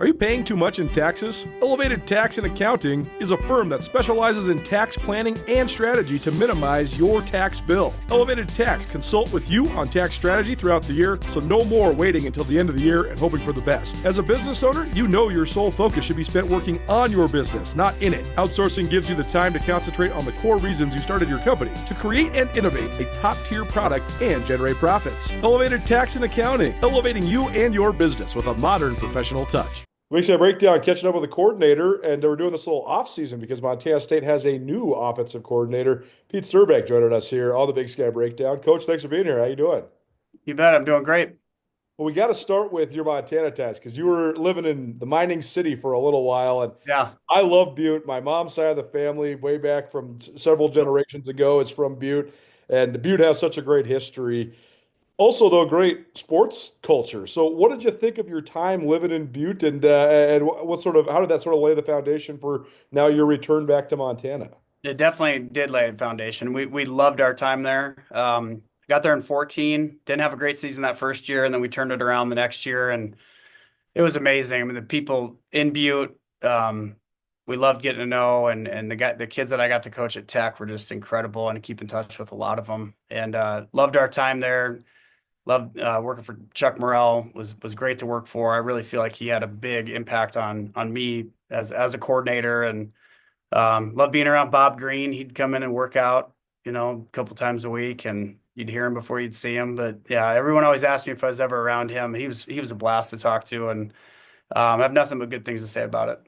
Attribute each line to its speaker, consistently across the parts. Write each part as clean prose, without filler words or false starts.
Speaker 1: Are you paying too much in taxes? Elevated Tax and Accounting is a firm that specializes in tax planning and strategy to minimize your tax bill. Elevated Tax consult with you on tax strategy throughout the year, so no more waiting until the end of the year and hoping for the best. As a business owner, you know your sole focus should be spent working on your business, not in it. Outsourcing gives you the time to concentrate on the core reasons you started your company, to create and innovate a top-tier product and generate profits. Elevated Tax and Accounting, elevating you and your business with a modern professional touch. Week 7 breakdown, catching up with the coordinator, and we're doing this little off-season because Montana State has a new offensive coordinator. Pete Sterbick joining us here on the Big Sky Breakdown. Coach, thanks for being here. How you doing?
Speaker 2: You bet. I'm doing great.
Speaker 1: Well, we got to start with your Montana ties because you were living in the mining city for a little while, and
Speaker 2: Yeah.
Speaker 1: I love Butte. My mom's side of the family, way back from several generations ago, is from Butte, and Butte has such a great history. Also, though, great sports culture. So, what did you think of your time living in Butte, and what sort of how did that sort of lay the foundation for now your return back to Montana?
Speaker 2: It definitely did lay a foundation. We loved our time there. Got there in 14, didn't have a great season that first year, and then we turned it around the next year, and it was amazing. I mean, the people in Butte, we loved getting to know, and the kids that I got to coach at Tech were just incredible, and I keep in touch with a lot of them, and loved our time there. Loved working for Chuck Morrell. Was great to work for. I really feel like he had a big impact on me as a coordinator, and loved being around Bob Green. He'd come in and work out, a couple times a week, and you'd hear him before you'd see him. But yeah, everyone always asked me if I was ever around him. He was a blast to talk to, and I have nothing but good things to say about it.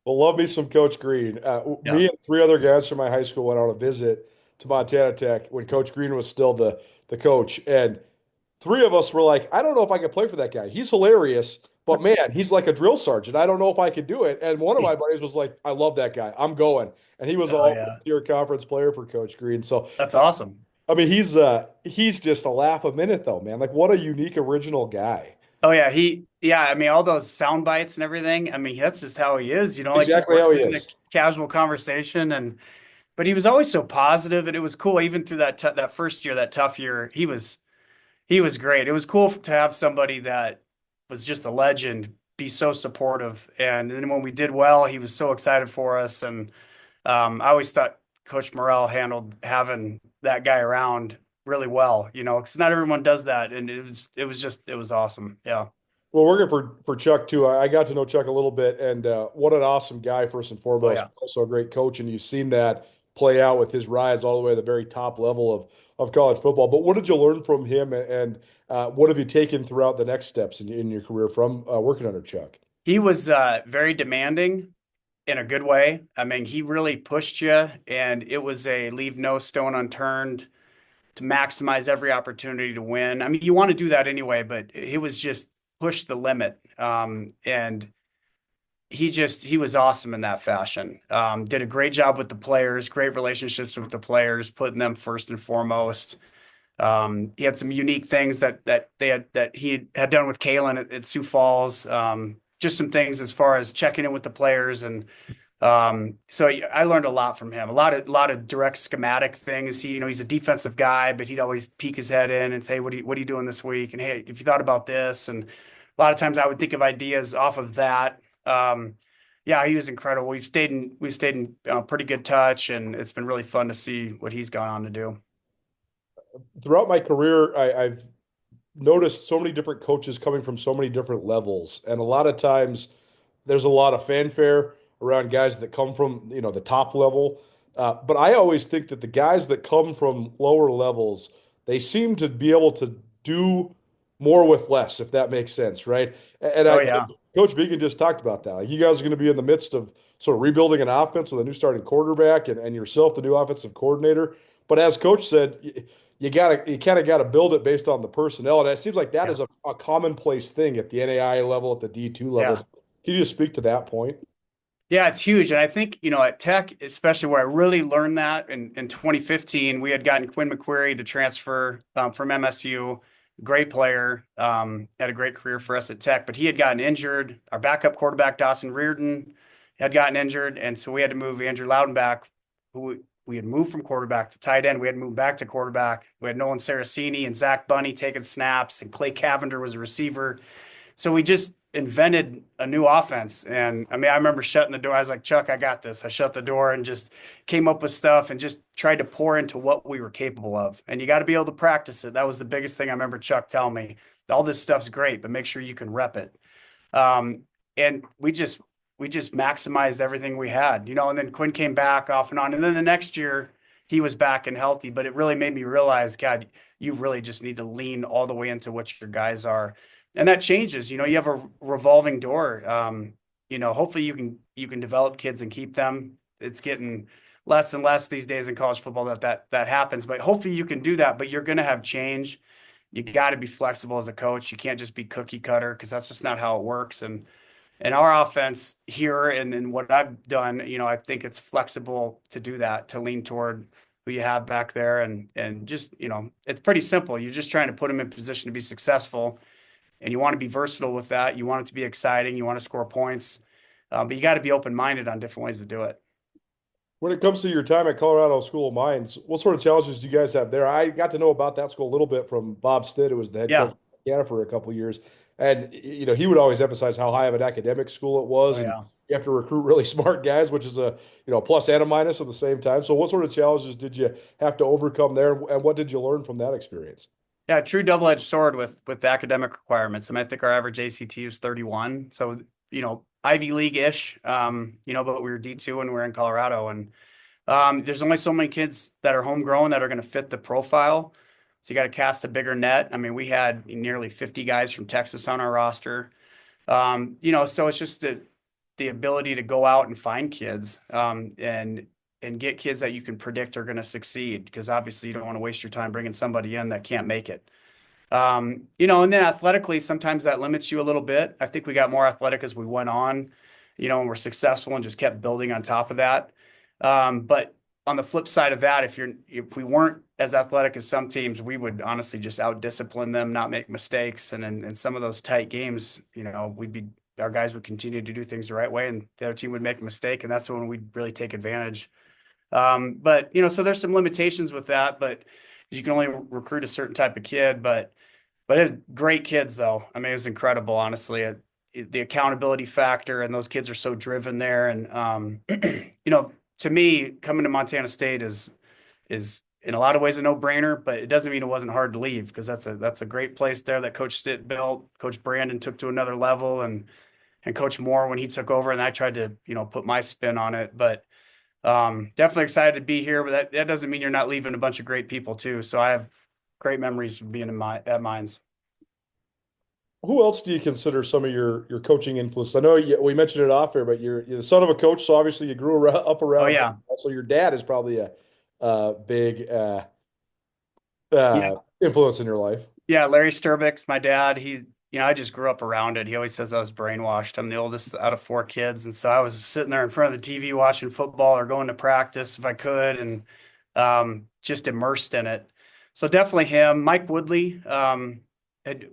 Speaker 1: Well, love me some Coach Green.
Speaker 2: Yeah.
Speaker 1: Me and three other guys from my high school went on a visit to Montana Tech when Coach Green was still the coach, and three of us were like, I don't know if I could play for that guy. He's hilarious, but man, he's like a drill sergeant. I don't know if I could do it. And one of my buddies was like, I love that guy. I'm going. And he was
Speaker 2: Oh
Speaker 1: all
Speaker 2: yeah,
Speaker 1: year conference player for Coach Green. So
Speaker 2: that's awesome.
Speaker 1: I mean, he's just a laugh a minute though, man. Like what a unique original guy.
Speaker 2: Oh yeah, yeah, I mean all those sound bites and everything. I mean that's just how he is, like he
Speaker 1: Exactly how
Speaker 2: works
Speaker 1: he
Speaker 2: it in a
Speaker 1: is.
Speaker 2: casual conversation, and but he was always so positive, and it was cool even through that first year, that tough year. He was great. It was cool to have somebody that was just a legend be so supportive, and then when we did well, he was so excited for us, and I always thought Coach Morrell handled having that guy around really well, because not everyone does that, and it was awesome. Yeah.
Speaker 1: Well, working for Chuck too, I got to know Chuck a little bit, and what an awesome guy first and
Speaker 2: Oh
Speaker 1: foremost.
Speaker 2: yeah.
Speaker 1: Also a great coach, and you've seen that play out with his rise all the way to the very top level of college football. But what did you learn from him, and what have you taken throughout the next steps in your career from working under Chuck?
Speaker 2: He was very demanding in a good way. I mean, he really pushed you, and it was a leave no stone unturned to maximize every opportunity to win. I mean, you want to do that anyway, but it was just push the limit. And he was awesome in that fashion. Did a great job with the players, great relationships with the players, putting them first and foremost. He had some unique things that he had done with Kalen at Sioux Falls. Just some things as far as checking in with the players, and so I learned a lot from him. A lot of direct schematic things. He's a defensive guy, but he'd always peek his head in and say, "What are you doing this week?" And hey, if you thought about this, and a lot of times I would think of ideas off of that. Yeah, he was incredible. We've stayed in pretty good touch, and it's been really fun to see what he's gone on to do.
Speaker 1: Throughout my career, I've noticed so many different coaches coming from so many different levels, and a lot of times there's a lot of fanfare around guys that come from the top level. But I always think that the guys that come from lower levels, they seem to be able to do more with less, if that makes sense, right? And
Speaker 2: Oh yeah.
Speaker 1: Coach Vigen just talked about that. Like you guys are going to be in the midst of sort of rebuilding an offense with a new starting quarterback and yourself, the new offensive coordinator. But as Coach said, you kind of got to build it based on the personnel, and it seems like that
Speaker 2: Yeah.
Speaker 1: is a commonplace thing at the NAI level, at the D2
Speaker 2: Yeah.
Speaker 1: levels. Can you just speak to that point?
Speaker 2: Yeah, it's huge. And I think, at Tech, especially where I really learned that in 2015, we had gotten Quinn McQuarrie to transfer from MSU, great player, had a great career for us at Tech, but he had gotten injured. Our backup quarterback, Dawson Reardon, had gotten injured. And so we had to move Andrew Loudenback, who we had moved from quarterback to tight end. We had moved back to quarterback. We had Nolan Saraceni and Zach Bunny taking snaps, and Clay Cavender was a receiver. so we just invented a new offense. And I mean, I remember shutting the door. I was like, Chuck, I got this. I shut the door and just came up with stuff and just tried to pour into what we were capable of. And you got to be able to practice it. That was the biggest thing I remember Chuck telling me. All this stuff's great, but make sure you can rep it. Um, and we just maximized everything we had, and then Quinn came back off and on. And then the next year he was back and healthy, but it really made me realize, God, you really just need to lean all the way into what your guys are. And that changes, you have a revolving door. Hopefully you can develop kids and keep them. It's getting less and less these days in college football that happens, but hopefully you can do that. But you're going to have change. You got to be flexible as a coach. You can't just be cookie cutter because that's just not how it works. And our offense here and what I've done, I think it's flexible to do that, to lean toward who you have back there, and just, it's pretty simple. You're just trying to put them in position to be successful, and you want to be versatile with that. You want it to be exciting. You want to score points, but you got to be open-minded on different ways to do it.
Speaker 1: When it comes to your time at Colorado School of Mines, what sort of challenges do you guys have there? I got to know about that school a little bit from Bob Stitt, who was the head coach
Speaker 2: Yeah.
Speaker 1: of Canada for a couple of years. And, he would always emphasize how high of an academic school it was.
Speaker 2: Oh,
Speaker 1: And
Speaker 2: yeah.
Speaker 1: you have to recruit really smart guys, which is a, plus and a minus at the same time. So what sort of challenges did you have to overcome there? And what did you learn from that experience?
Speaker 2: Yeah, true double-edged sword with the academic requirements. I mean, I think our average ACT was 31. So, Ivy League-ish, but we were D2 and we were in Colorado. And there's only so many kids that are homegrown that are going to fit the profile. So you got to cast a bigger net. I mean, we had nearly 50 guys from Texas on our roster. So it's just the ability to go out and find kids, and get kids that you can predict are going to succeed, because obviously you don't want to waste your time bringing somebody in that can't make it. And then athletically, sometimes that limits you a little bit. I think we got more athletic as we went on, and we're successful and just kept building on top of that. But on the flip side of that, if we weren't as athletic as some teams, we would honestly just out-discipline them, not make mistakes. And in some of those tight games, our guys would continue to do things the right way, and the other team would make a mistake, and that's when we'd really take advantage. But so there's some limitations with that, but you can only recruit a certain type of kid. But it's great kids, though. I mean, it was incredible, honestly. The accountability factor, and those kids are so driven there. And to me, coming to Montana State is in a lot of ways a no-brainer, but it doesn't mean it wasn't hard to leave, because that's a great place there that Coach Stitt built. Coach Brandon took to another level, and Coach Moore when he took over, and I tried to put my spin on it. But definitely excited to be here. But that doesn't mean you're not leaving a bunch of great people too. So I have great memories of being at Mines.
Speaker 1: Who else do you consider some of your coaching influence? I know we mentioned it off here, but you're the son of a coach, so obviously you grew up
Speaker 2: Oh
Speaker 1: around.
Speaker 2: yeah,
Speaker 1: So your dad is probably a big
Speaker 2: yeah,
Speaker 1: influence in your life.
Speaker 2: yeah. Larry Sterbick, my dad. I just grew up around it. He always says I was brainwashed. I'm the oldest out of four kids, and so I was sitting there in front of the TV watching football or going to practice if I could, and just immersed in it. So definitely him. Mike Woodley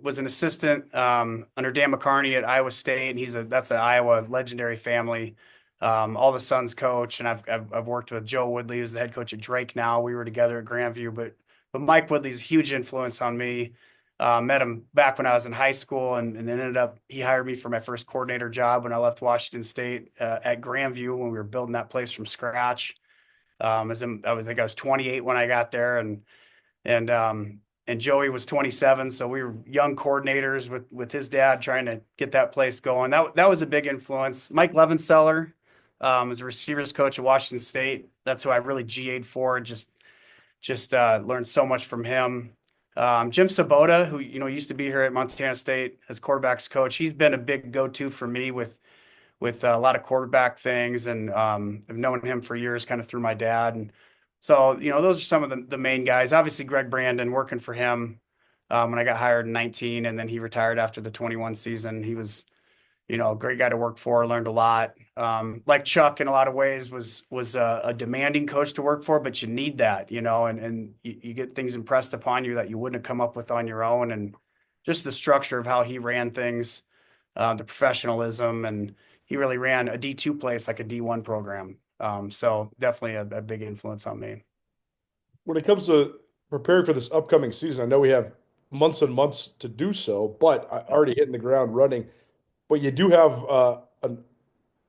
Speaker 2: was an assistant under Dan McCarney at Iowa State, and that's an Iowa legendary family. All the sons coach, and I've worked with Joe Woodley, who's the head coach at Drake now. We were together at Grandview, but Mike Woodley's a huge influence on me. Met him back when I was in high school, and then he hired me for my first coordinator job when I left Washington State at Grandview when we were building that place from scratch. I think I was 28 when I got there, and Joey was 27, so we were young coordinators with his dad trying to get that place going. That was a big influence. Mike Levenseller was a receivers coach at Washington State. That's who I really GA'd for. Just learned so much from him. Jim Sabota, who used to be here at Montana State as quarterbacks coach, he's been a big go-to for me with a lot of quarterback things, and I've known him for years, kind of through my dad. And so those are some of the main guys. Obviously, Greg Brandon, working for him when I got hired in 19, and then he retired after the 21 season. He was a great guy to work for, learned a lot. Like Chuck, in a lot of ways, was a demanding coach to work for, but you need that, and you get things impressed upon you that you wouldn't have come up with on your own, and just the structure of how he ran things, the professionalism, and he really ran a D2 place like a D1 program. So definitely a big influence on me.
Speaker 1: When it comes to preparing for this upcoming season, I know we have months and months to do so, but already hitting the ground running. But you do have an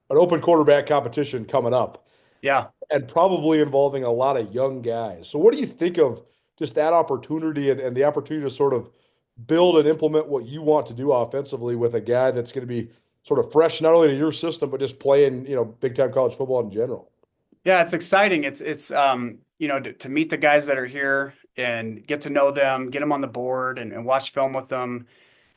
Speaker 1: open quarterback competition coming up
Speaker 2: Yeah.
Speaker 1: and probably involving a lot of young guys. So what do you think of just that opportunity and the opportunity to sort of build and implement what you want to do offensively with a guy that's going to be sort of fresh not only to your system but just playing, big time college football in general?
Speaker 2: Yeah, it's exciting. To meet the guys that are here and get to know them, get them on the board and watch film with them,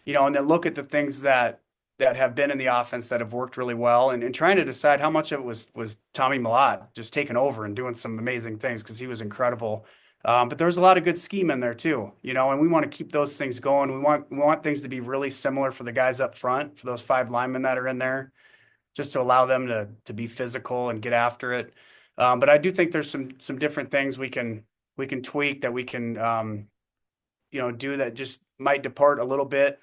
Speaker 2: and then look at the things that have been in the offense that have worked really well and trying to decide how much of it was Tommy Millott just taking over and doing some amazing things because he was incredible. But there was a lot of good scheme in there too, and we want to keep those things going. We want things to be really similar for the guys up front, for those 5 linemen that are in there, just to allow them to be physical and get after it. But I do think there's some different things we can tweak that we can do that just might depart a little bit.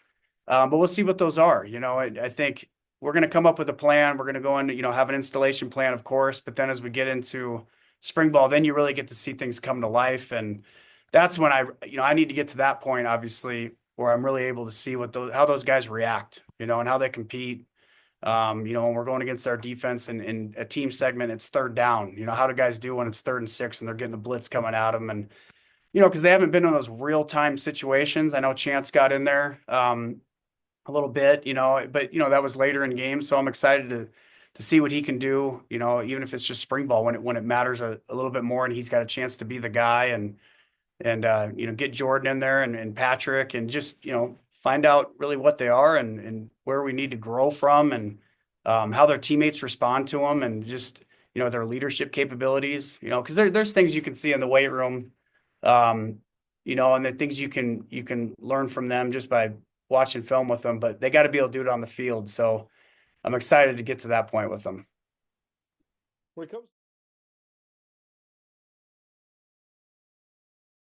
Speaker 2: But we'll see what those are. I think we're going to come up with a plan. We're going to go in, have an installation plan, of course. But then as we get into spring ball, then you really get to see things come to life. And that's when I need to get to that point, obviously, where I'm really able to see how those guys react, and how they compete. When we're going against our defense and in a team segment, it's third down. How do guys do when it's 3rd and 6 and they're getting the blitz coming at them? And, because they haven't been in those real time situations. I know Chance got in there a little bit, but that was later in games. So I'm excited to see what he can do, even if it's just spring ball when it matters a little bit more and he's got a chance to be the guy and get Jordan in there and Patrick and just, find out really what they are and where we need to grow from and how their teammates respond to them and just, their leadership capabilities, because there's things you can see in the weight room, and the things you can learn from them just by watching film with them, but they got to be able to do it on the field. So I'm excited to get to that point with them.
Speaker 1: When it comes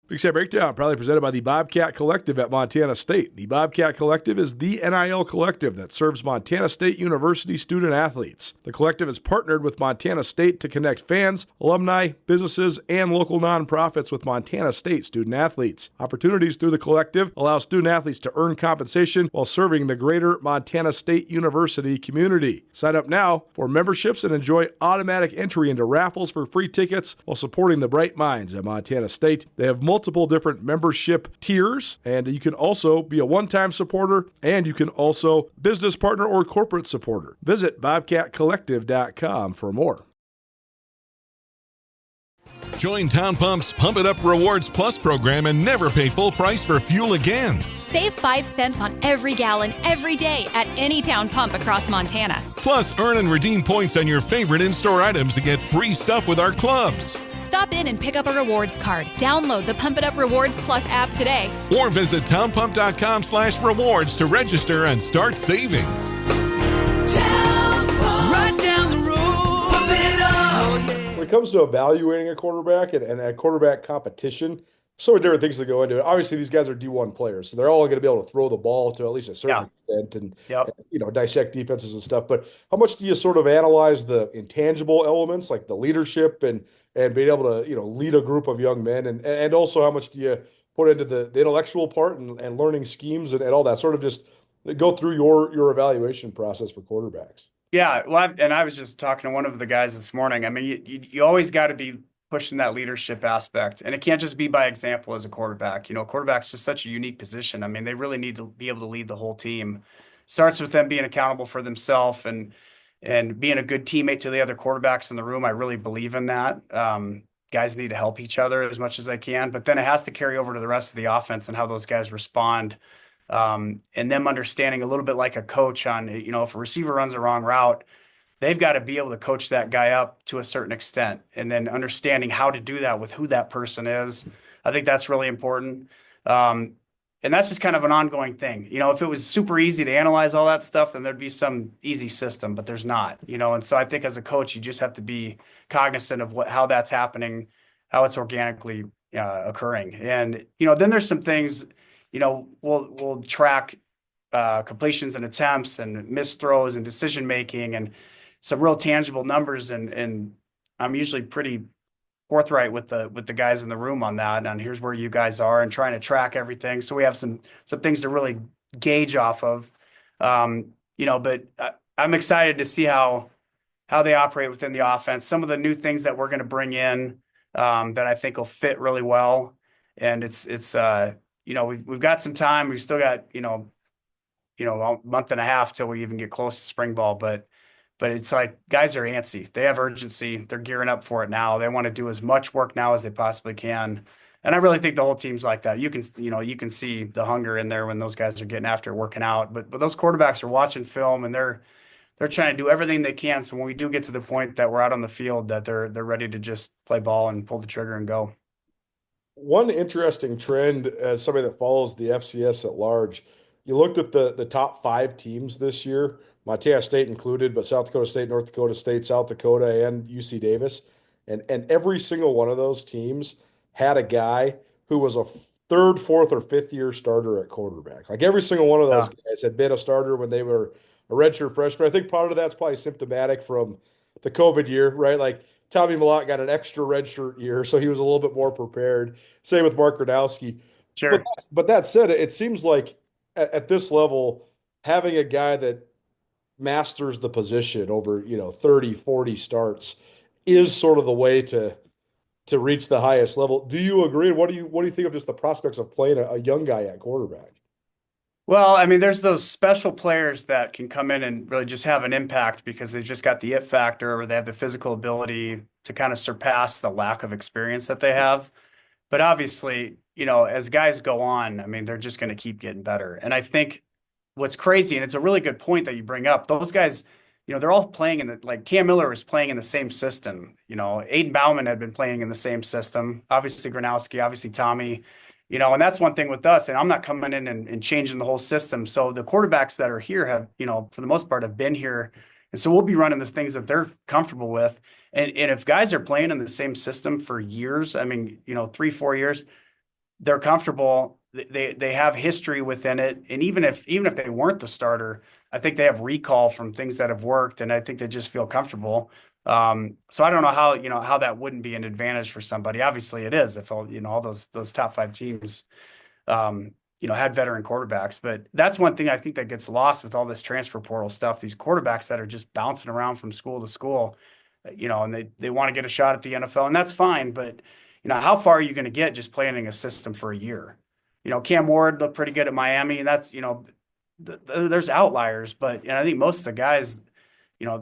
Speaker 1: Big Sky Breakdown, proudly presented by the Bobcat Collective at Montana State. The Bobcat Collective is the NIL collective that serves Montana State University student athletes. The collective has partnered with Montana State to connect fans, alumni, businesses, and local nonprofits with Montana State student athletes. Opportunities through the collective allow student athletes to earn compensation while serving the greater Montana State University community. Sign up now for memberships and enjoy automatic entry into raffles for free tickets while supporting the bright minds at Montana State. They have multiple different membership tiers, and you can also be a one-time supporter, and you can also business partner or corporate supporter. Visit bobcatcollective.com for more.
Speaker 3: Join Town Pump's Pump It Up Rewards Plus program and never pay full price for fuel again.
Speaker 4: Save 5 cents on every gallon every day at any Town Pump across Montana.
Speaker 3: Plus, earn and redeem points on your favorite in-store items to get free stuff with our clubs.
Speaker 4: Stop in and pick up a rewards card. Download the Pump It Up Rewards Plus app today.
Speaker 3: Or visit townpump.com/rewards to register and start saving.
Speaker 5: Right down the road, pump it up.
Speaker 1: When it comes to evaluating a quarterback and a quarterback competition, so many different things that go into it. Obviously, these guys are D1 players, so they're all going to be able to throw the ball to at least a certain extent and dissect defenses and stuff. But how much do you sort of analyze the intangible elements like the leadership and being able to lead a group of young men, and also how much do you put into the intellectual part and learning schemes and all that, sort of just go through your evaluation process for quarterbacks?
Speaker 2: Yeah, well, I was just talking to one of the guys this morning. I mean, you always got to be pushing that leadership aspect, and it can't just be by example as a quarterback. Quarterback's just such a unique position. I mean, they really need to be able to lead the whole team. Starts with them being accountable for themselves and being a good teammate to the other quarterbacks in the room. I really believe in that. Guys need to help each other as much as they can, but then it has to carry over to the rest of the offense and how those guys respond. And them understanding a little bit like a coach on, if a receiver runs the wrong route, they've got to be able to coach that guy up to a certain extent, and then understanding how to do that with who that person is. I think that's really important. And that's just kind of an ongoing thing. If it was super easy to analyze all that stuff, then there'd be some easy system, but there's not, and so I think as a coach, you just have to be cognizant of how that's happening, how it's organically occurring. And, then there's some things, we'll track completions and attempts and missed throws and decision-making and some real tangible numbers. And I'm usually pretty forthright with the guys in the room on that, and here's where you guys are, and trying to track everything. So we have some things to really gauge off of. But I'm excited to see how they operate within the offense. Some of the new things that we're going to bring in that I think will fit really well. And we've got some time. We've still got a month and a half till we even get close to spring ball, but it's like guys are antsy. They have urgency. They're gearing up for it now. They want to do as much work now as they possibly can. And I really think the whole team's like that. You can see the hunger in there when those guys are getting after working out. But those quarterbacks are watching film, and they're trying to do everything they can. So when we do get to the point that we're out on the field, that they're ready to just play ball and pull the trigger and go.
Speaker 1: One interesting trend as somebody that follows the FCS at large, you looked at the top 5 teams this year, Montana State included, but South Dakota State, North Dakota State, South Dakota, and UC Davis. And every single one of those teams had a guy who was a third, fourth, or fifth year starter at quarterback. Like every single one of those guys had been a starter when they were a redshirt freshman. I think part of that's probably symptomatic from the COVID year, right? Like Tommy Mellott got an extra redshirt year, so he was a little bit more prepared. Same with Mark Gradowski.
Speaker 2: Sure.
Speaker 1: But that said, it seems like at this level, having a guy that masters the position over 30, 40 starts is sort of the way to reach the highest level. Do you agree? And what do you think of just the prospects of playing a young guy at quarterback?
Speaker 2: Well, I mean, there's those special players that can come in and really just have an impact because they've just got the it factor, or they have the physical ability to kind of surpass the lack of experience that they have. But obviously, as guys go on, I mean, they're just going to keep getting better. And I think what's crazy, and it's a really good point that you bring up, those guys, they're all playing like Cam Miller was playing in the same system. Aiden Bauman had been playing in the same system. Obviously, Gronowski, obviously Tommy, and that's one thing with us. And I'm not coming in and changing the whole system. So the quarterbacks that are here have, for the most part, have been here. And so we'll be running the things that they're comfortable with. And if guys are playing in the same system for years, I mean, 3-4 years, they're comfortable. They have history within it. And even if they weren't the starter, I think they have recall from things that have worked, and I think they just feel comfortable. So I don't know how that wouldn't be an advantage for somebody. Obviously it is if all those top 5 teams had veteran quarterbacks. But that's one thing I think that gets lost with all this transfer portal stuff. These quarterbacks that are just bouncing around from school to school, and they want to get a shot at the NFL, and that's fine. But how far are you going to get just playing in a system for a year? Cam Ward looked pretty good at Miami, and that's there's outliers, but I think most of the guys,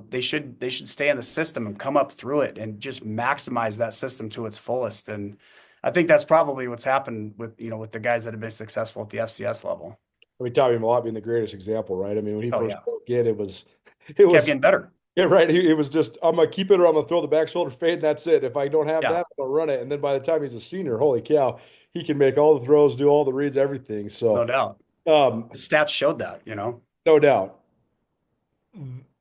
Speaker 2: they should stay in the system and come up through it and just maximize that system to its fullest. And I think that's probably what's happened with with the guys that have been successful at the FCS level.
Speaker 1: I mean, Tommy Mellott being the greatest example, right? I mean, when he first broke in, it was
Speaker 2: kept getting better.
Speaker 1: Yeah, right. It was just, I'm gonna keep it, or I'm gonna throw the back shoulder fade. And that's it. If I don't have that, I'll run it. And then by the time he's a senior, holy cow, he can make all the throws, do all the reads, everything. So
Speaker 2: no doubt. Stats showed that,
Speaker 1: No doubt.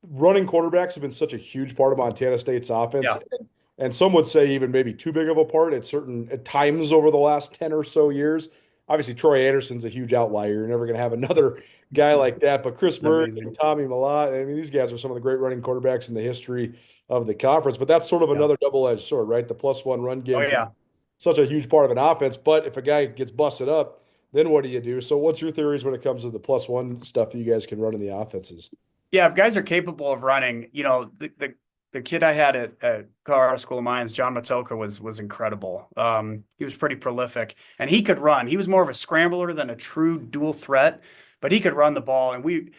Speaker 1: Running quarterbacks have been such a huge part of Montana State's offense.
Speaker 2: Yeah.
Speaker 1: And some would say even maybe too big of a part at times over the last 10 or so years. Obviously, Troy Anderson's a huge outlier. You're never going to have another guy like that. But Chris Murray and Tommy Mellott, I mean, these guys are some of the great running quarterbacks in the history of the conference. But that's sort of another double-edged sword, right? The +1 run game.
Speaker 2: Oh, yeah.
Speaker 1: Such a huge part of an offense. But if a guy gets busted up, then what do you do? So what's your theories when it comes to the +1 stuff that you guys can run in the offenses?
Speaker 2: Yeah, if guys are capable of running, the kid I had at Colorado School of Mines, John Matoka, was incredible. He was pretty prolific, and he could run. He was more of a scrambler than a true dual threat, but he could run the ball. And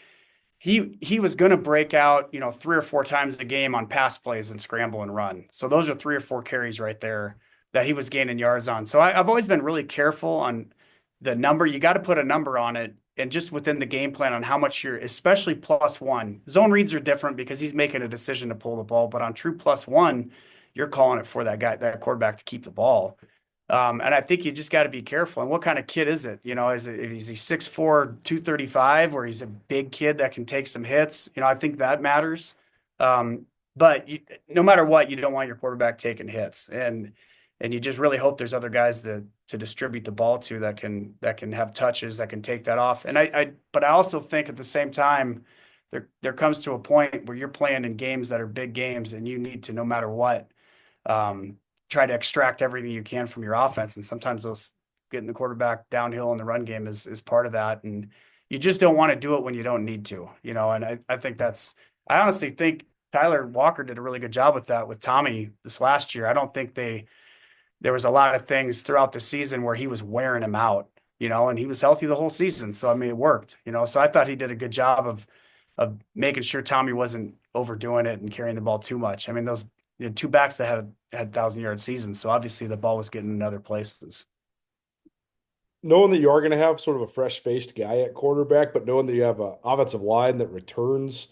Speaker 2: he was going to break out, 3 or 4 times a game on pass plays and scramble and run. So those are 3 or 4 carries right there that he was gaining yards on. So I've always been really careful on the number. You got to put a number on it. And just within the game plan on how much you're, especially +1. Zone reads are different because he's making a decision to pull the ball. But on true +1, you're calling it for that quarterback to keep the ball. And I think you just got to be careful. And what kind of kid is it? Is he 6'4", 235, or he's a big kid that can take some hits? I think that matters. But no matter what, you don't want your quarterback taking hits. And you just really hope there's other guys to distribute the ball to that can have touches, that can take that off. And but I also think at the same time, there comes to a point where you're playing in games that are big games, and you need to, no matter what, try to extract everything you can from your offense. And sometimes those getting the quarterback downhill in the run game is part of that. And you just don't want to do it when you don't need to, and I think I honestly think Tyler Walker did a really good job with that with Tommy this last year. I don't think there was a lot of things throughout the season where he was wearing him out, and he was healthy the whole season. So, I mean, it worked, so I thought he did a good job of making sure Tommy wasn't overdoing it and carrying the ball too much. I mean, those two backs that had 1,000-yard seasons. So obviously the ball was getting in other places.
Speaker 1: Knowing that you are going to have sort of a fresh-faced guy at quarterback, but knowing that you have an offensive line that returns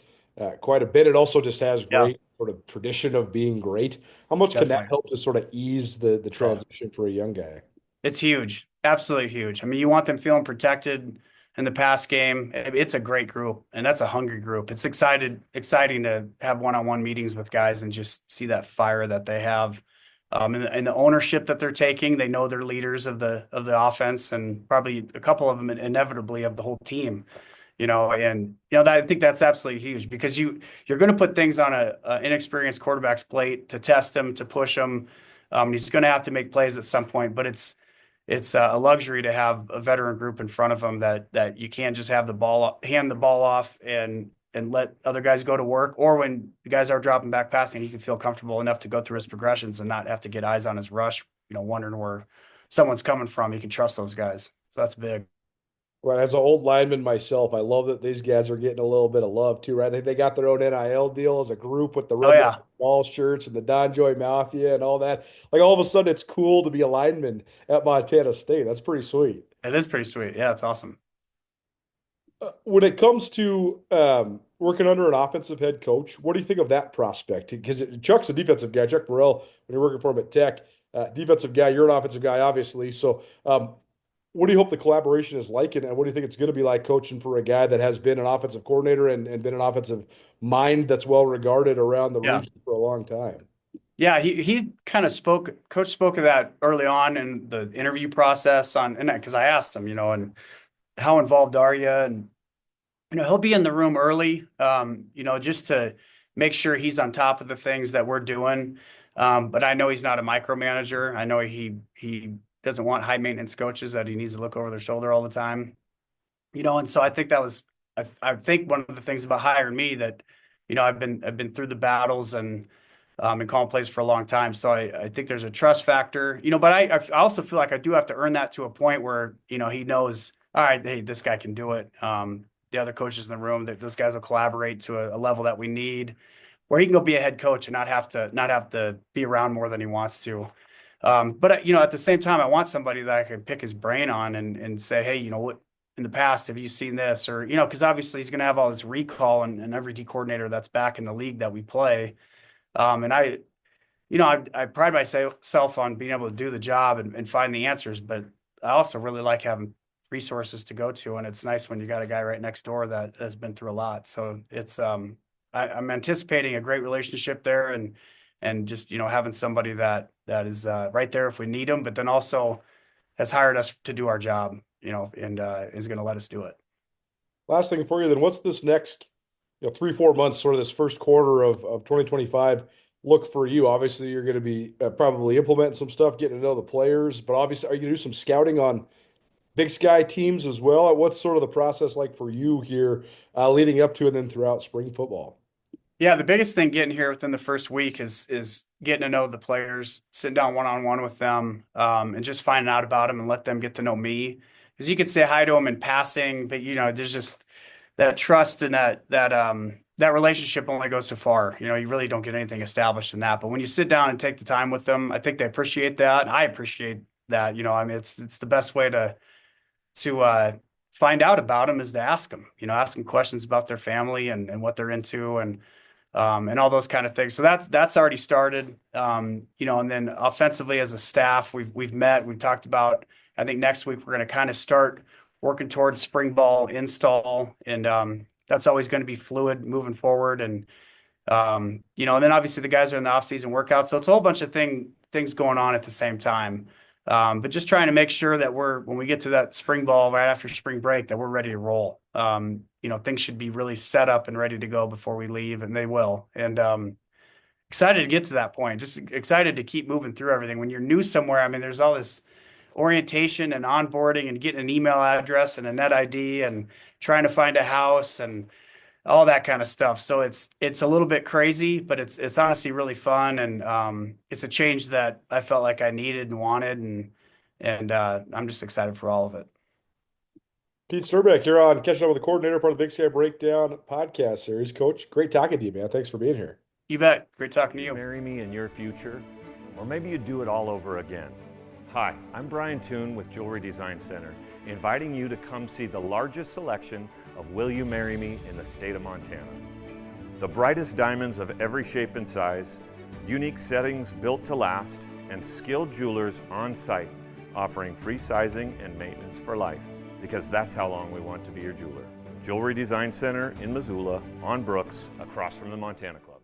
Speaker 1: quite a bit, it also just has great sort of tradition of being great. How much can that help to sort of ease the transition for a young guy?
Speaker 2: It's huge. Absolutely huge. I mean, you want them feeling protected in the pass game. It's a great group, and that's a hungry group. It's exciting to have one-on-one meetings with guys and just see that fire that they have. And the ownership that they're taking. They know they're leaders of the offense, and probably a couple of them inevitably of the whole team. I think that's absolutely huge, because you're going to put things on a inexperienced quarterback's plate to test him, to push him. He's going to have to make plays at some point, but it's a luxury to have a veteran group in front of him that you can't just hand the ball off and let other guys go to work, or when the guys are dropping back passing, he can feel comfortable enough to go through his progressions and not have to get eyes on his rush, wondering where someone's coming from. He can trust those guys. So that's big.
Speaker 1: Right. As an old lineman myself, I love that these guys are getting a little bit of love too, right? I think they got their own NIL deal as a group with the red ball shirts and the Don Joy Mafia and all that. Like, all of a sudden it's cool to be a lineman at Montana State. That's pretty sweet.
Speaker 2: It is pretty sweet. Yeah, it's awesome.
Speaker 1: When it comes to working under an offensive head coach, what do you think of that prospect? Because Chuck's a defensive guy. Chuck Burrell, when you're working for him at Tech, defensive guy, you're an offensive guy, obviously. So what do you hope the collaboration is like, and what do you think it's going to be like coaching for a guy that has been an offensive coordinator and been an offensive mind that's well regarded around the region for a long time?
Speaker 2: Yeah, he kind of Coach spoke of that early on in the interview process because I asked him, and how involved are you? And, he'll be in the room early, just to make sure he's on top of the things that we're doing. But I know he's not a micromanager. I know he doesn't want high maintenance coaches that he needs to look over their shoulder all the time, and so I think I think one of the things about hiring me that, I've been through the battles and been calling plays for a long time. So I think there's a trust factor, but I also feel like I do have to earn that to a point where, he knows, all right, hey, this guy can do it. The other coaches in the room, that those guys will collaborate to a level that we need, where he can go be a head coach and not have to be around more than he wants to. But at the same time, I want somebody that I can pick his brain on and say, hey, what in the past have you seen this? Or, because obviously he's going to have all this recall and every D coordinator that's back in the league that we play. And I pride myself on being able to do the job and find the answers, but I also really like having resources to go to. And it's nice when you got a guy right next door that has been through a lot. So it's, I'm anticipating a great relationship there and just, having somebody that is right there if we need them, but then also has hired us to do our job, and is going to let us do it.
Speaker 1: Last thing for you then, what's this next 3-4 months, sort of this first quarter of 2025 look for you? Obviously, you're going to be probably implementing some stuff, getting to know the players, but obviously, are you going to do some scouting on Big Sky teams as well? What's sort of the process like for you here leading up to and then throughout spring football?
Speaker 2: Yeah, the biggest thing getting here within the first week is getting to know the players, sitting down one-on-one with them, and just finding out about them and let them get to know me. Because you could say hi to them in passing, but there's just that trust and that relationship only goes so far. You really don't get anything established in that. But when you sit down and take the time with them, I think they appreciate that. I appreciate that. I mean, it's the best way to find out about them is to ask them. Ask them questions about their family and what they're into and all those kind of things. So that's already started. And then offensively as a staff, we've met. We've talked about. I think next week we're going to kind of start working towards spring ball install, and that's always going to be fluid moving forward. And and then obviously the guys are in the off-season workouts, so it's a whole bunch of things going on at the same time. But just trying to make sure that when we get to that spring ball right after spring break, that we're ready to roll. Things should be really set up and ready to go before we leave, and they will. And excited to get to that point, just excited to keep moving through everything. When you're new somewhere, I mean, there's all this orientation and onboarding and getting an email address and a net ID and trying to find a house and all that kind of stuff. So it's a little bit crazy, but it's honestly really fun, and it's a change that I felt like I needed and wanted, and I'm just excited for all of it.
Speaker 1: Pete Sterbick, you're on Catching Up with the Coordinator, part of the Big Sky Breakdown podcast series. Coach, great talking to you, man. Thanks for being here.
Speaker 2: You bet. Great talking to you.
Speaker 6: Marry me in your future, or maybe you do it all over again. Hi, I'm Brian Toon with Jewelry Design Center, inviting you to come see the largest selection of Will You Marry Me in the state of Montana. The brightest diamonds of every shape and size, unique settings built to last, and skilled jewelers on site offering free sizing and maintenance for life, because that's how long we want to be your jeweler. Jewelry Design Center in Missoula, on Brooks, across from the Montana Club.